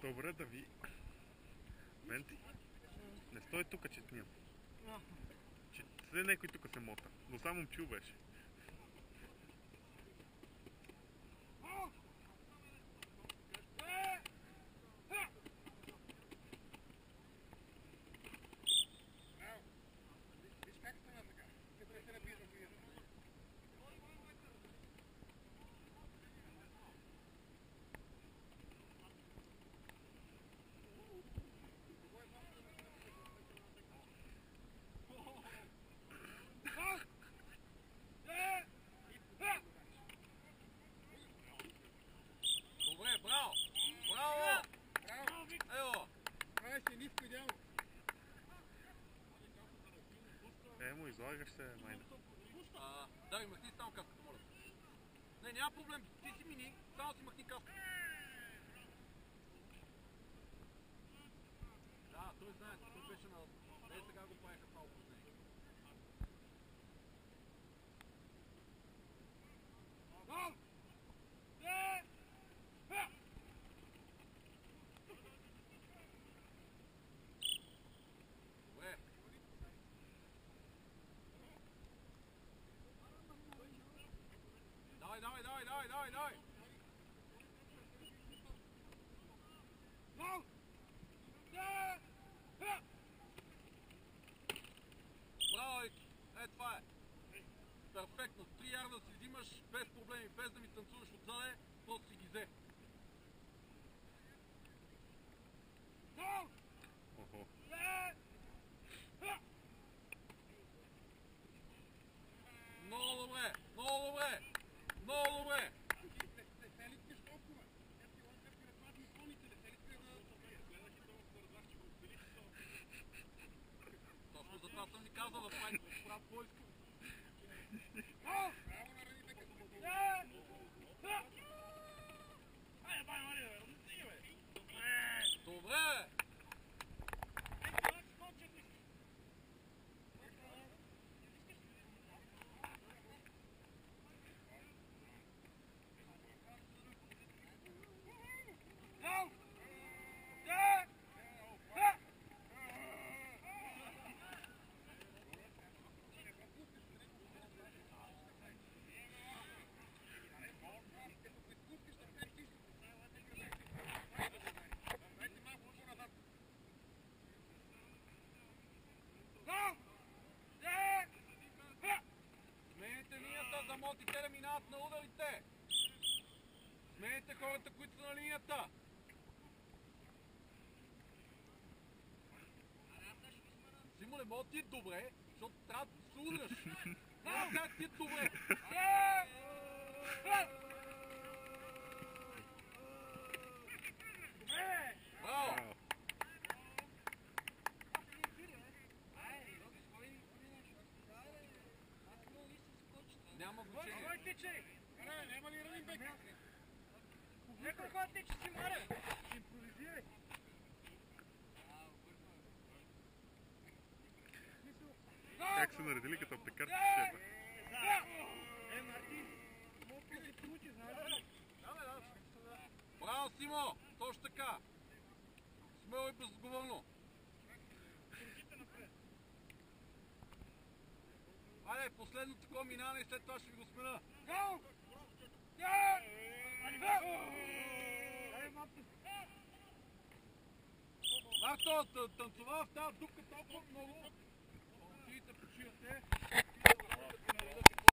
Добре, да ви... Венти, не стой тука, че снимам. Че след някой тука се мота, но само чул беше. Емо, излагаш се, майна. Дай, махни само каската, моля. Не, няма проблем, ти си мини, само си махни каската. Да, той знае, той беше на... Те сега го правиха това упражнение. Давай! Браво, Ики! Това е! Перфектно! 3 ярда си взимаш без проблеми, без да ми танцуваш отзаде, просто си ги взе. Охо. Много добре! Точно за това съм ви казал да правите прав войско. Добре! Те да минават на ударите! Сменете хората, които са на линията! Симоне, мога ти е добре, защото трябва да се удряш! Няма как ти е добре! Браво! Няма значение. Кой тичай? Няма ли ранен бек? Нека кой тича си, маре? Импровизирай. Как се наредили като аптекар в шефа? Мартин, мога да се получи, знаеш ли? Браво, Симо! Точно така! Смело и безотговорно! Айде, Айде, последно такова минане и след това ще ви го смена. Гол! Да! Айде, мамки! Марто, танцува в тази дупка толкова много. Отидете, почивате.